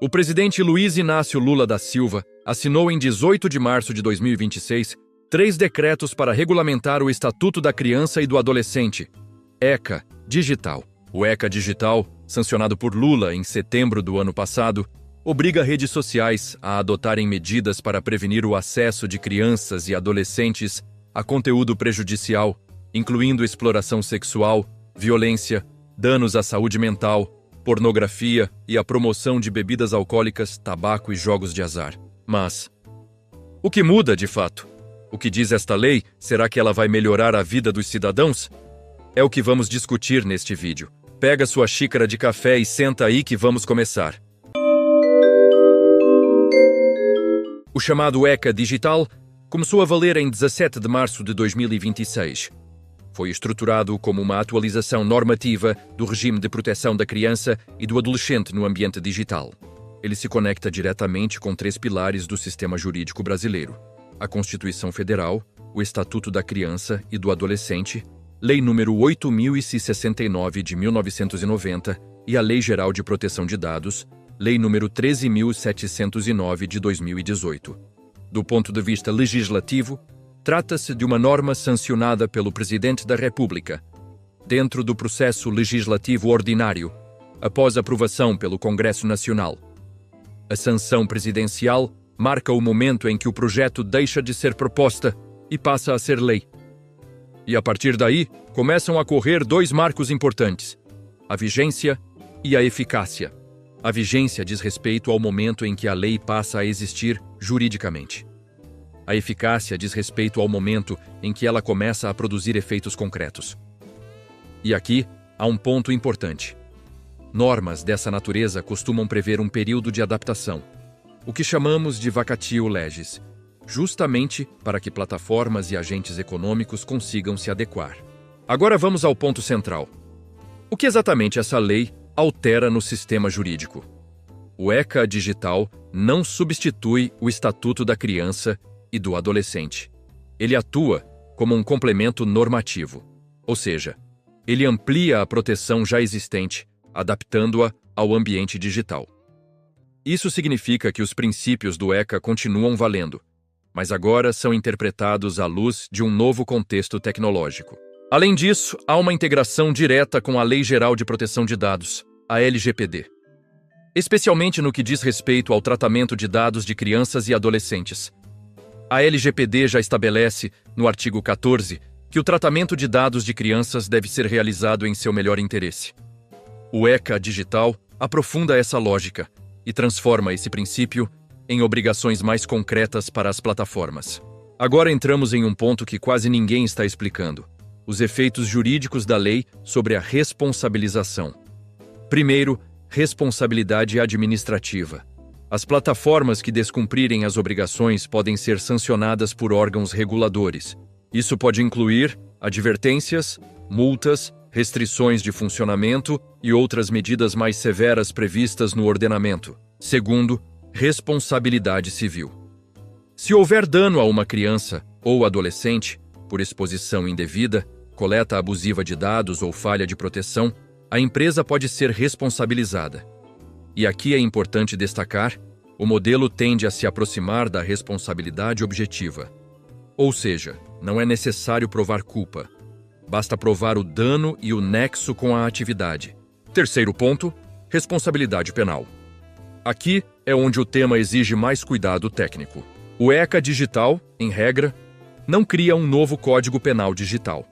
O presidente Luiz Inácio Lula da Silva assinou em 18 de março de 2026 3 decretos para regulamentar o Estatuto da Criança e do Adolescente, ECA Digital. O ECA Digital, sancionado por Lula em setembro do ano passado, obriga redes sociais a adotarem medidas para prevenir o acesso de crianças e adolescentes a conteúdo prejudicial, incluindo exploração sexual, violência, danos à saúde mental, pornografia e a promoção de bebidas alcoólicas, tabaco e jogos de azar. Mas o que muda, de fato? O que diz esta lei? Será que ela vai melhorar a vida dos cidadãos? É o que vamos discutir neste vídeo. Pega sua xícara de café e senta aí que vamos começar. O chamado ECA Digital começou a valer em 17 de março de 2026. Foi estruturado como uma atualização normativa do regime de proteção da criança e do adolescente no ambiente digital. Ele se conecta diretamente com 3 pilares do sistema jurídico brasileiro: a Constituição Federal, o Estatuto da Criança e do Adolescente, Lei nº 8.069 de 1990 e a Lei Geral de Proteção de Dados, Lei nº 13.709 de 2018. Do ponto de vista legislativo, trata-se de uma norma sancionada pelo Presidente da República, dentro do processo legislativo ordinário, após aprovação pelo Congresso Nacional. A sanção presidencial marca o momento em que o projeto deixa de ser proposta e passa a ser lei. E a partir daí, começam a correr 2 marcos importantes: a vigência e a eficácia. A vigência diz respeito ao momento em que a lei passa a existir juridicamente. A eficácia diz respeito ao momento em que ela começa a produzir efeitos concretos. E aqui há um ponto importante. Normas dessa natureza costumam prever um período de adaptação, o que chamamos de vacatio legis, justamente para que plataformas e agentes econômicos consigam se adequar. Agora vamos ao ponto central. O que exatamente essa lei altera no sistema jurídico? O ECA Digital não substitui o Estatuto da Criança e do Adolescente. Ele atua como um complemento normativo, ou seja, ele amplia a proteção já existente, adaptando-a ao ambiente digital. Isso significa que os princípios do ECA continuam valendo, mas agora são interpretados à luz de um novo contexto tecnológico. Além disso, há uma integração direta com a Lei Geral de Proteção de Dados, a LGPD, especialmente no que diz respeito ao tratamento de dados de crianças e adolescentes. A LGPD já estabelece, no artigo 14, que o tratamento de dados de crianças deve ser realizado em seu melhor interesse. O ECA Digital aprofunda essa lógica e transforma esse princípio em obrigações mais concretas para as plataformas. Agora entramos em um ponto que quase ninguém está explicando: os efeitos jurídicos da lei sobre a responsabilização. Primeiro, responsabilidade administrativa. As plataformas que descumprirem as obrigações podem ser sancionadas por órgãos reguladores. Isso pode incluir advertências, multas, restrições de funcionamento e outras medidas mais severas previstas no ordenamento. Segundo, responsabilidade civil. Se houver dano a uma criança ou adolescente, por exposição indevida, coleta abusiva de dados ou falha de proteção, a empresa pode ser responsabilizada. E aqui é importante destacar: o modelo tende a se aproximar da responsabilidade objetiva. Ou seja, não é necessário provar culpa. Basta provar o dano e o nexo com a atividade. Terceiro ponto, responsabilidade penal. Aqui é onde o tema exige mais cuidado técnico. O ECA Digital, em regra, não cria um novo Código Penal digital,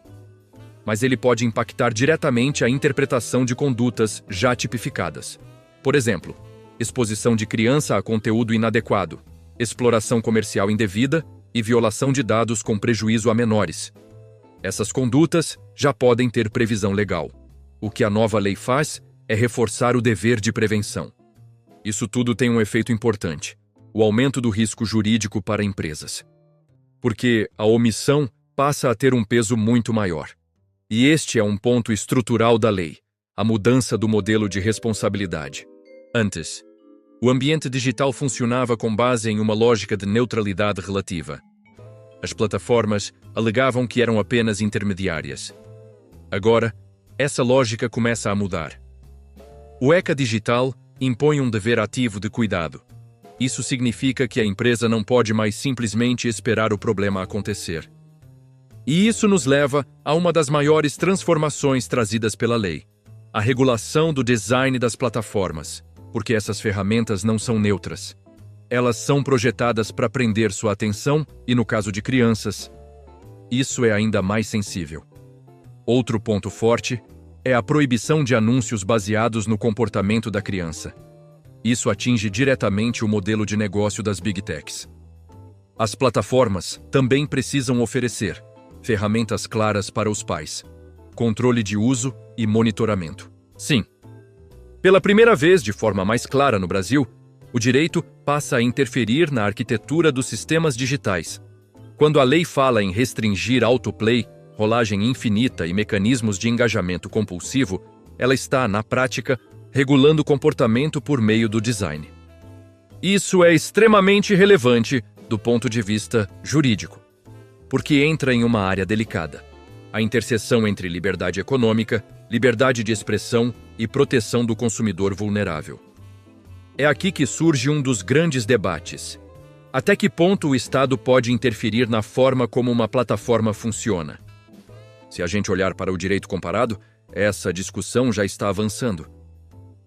mas ele pode impactar diretamente a interpretação de condutas já tipificadas. Por exemplo, exposição de criança a conteúdo inadequado, exploração comercial indevida e violação de dados com prejuízo a menores. Essas condutas já podem ter previsão legal. O que a nova lei faz é reforçar o dever de prevenção. Isso tudo tem um efeito importante: o aumento do risco jurídico para empresas. Porque a omissão passa a ter um peso muito maior. E este é um ponto estrutural da lei: a mudança do modelo de responsabilidade. Antes, o ambiente digital funcionava com base em uma lógica de neutralidade relativa. As plataformas alegavam que eram apenas intermediárias. Agora, essa lógica começa a mudar. O ECA Digital impõe um dever ativo de cuidado. Isso significa que a empresa não pode mais simplesmente esperar o problema acontecer. E isso nos leva a uma das maiores transformações trazidas pela lei: a regulação do design das plataformas, porque essas ferramentas não são neutras. Elas são projetadas para prender sua atenção e, no caso de crianças, isso é ainda mais sensível. Outro ponto forte é a proibição de anúncios baseados no comportamento da criança. Isso atinge diretamente o modelo de negócio das Big Techs. As plataformas também precisam oferecer ferramentas claras para os pais, controle de uso e monitoramento. Sim, pela primeira vez de forma mais clara no Brasil, o direito passa a interferir na arquitetura dos sistemas digitais. Quando a lei fala em restringir autoplay, rolagem infinita e mecanismos de engajamento compulsivo, ela está, na prática, regulando o comportamento por meio do design. Isso é extremamente relevante do ponto de vista jurídico, porque entra em uma área delicada: a interseção entre liberdade econômica, liberdade de expressão e proteção do consumidor vulnerável. É aqui que surge um dos grandes debates: até que ponto o Estado pode interferir na forma como uma plataforma funciona? Se a gente olhar para o direito comparado, essa discussão já está avançando.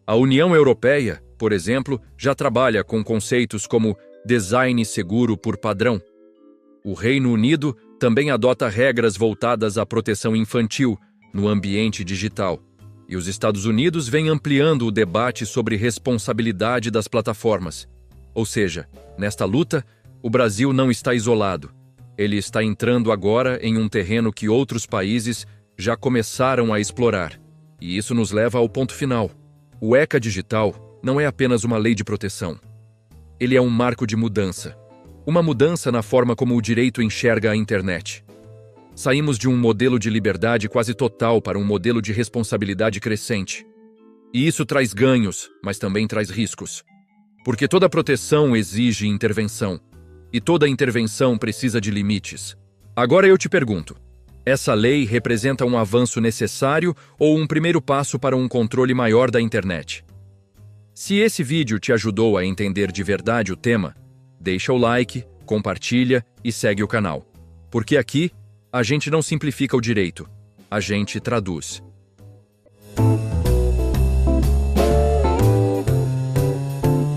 A União Europeia, por exemplo, já trabalha com conceitos como design seguro por padrão. O Reino Unido também adota regras voltadas à proteção infantil no ambiente digital. E os Estados Unidos vêm ampliando o debate sobre responsabilidade das plataformas. Ou seja, nesta luta, o Brasil não está isolado. Ele está entrando agora em um terreno que outros países já começaram a explorar. E isso nos leva ao ponto final. O ECA Digital não é apenas uma lei de proteção. Ele é um marco de mudança. Uma mudança na forma como o direito enxerga a internet. Saímos de um modelo de liberdade quase total para um modelo de responsabilidade crescente. E isso traz ganhos, mas também traz riscos. Porque toda proteção exige intervenção. E toda intervenção precisa de limites. Agora eu te pergunto: essa lei representa um avanço necessário ou um primeiro passo para um controle maior da internet? Se esse vídeo te ajudou a entender de verdade o tema, deixa o like, compartilha e segue o canal. Porque aqui, a gente não simplifica o direito, a gente traduz.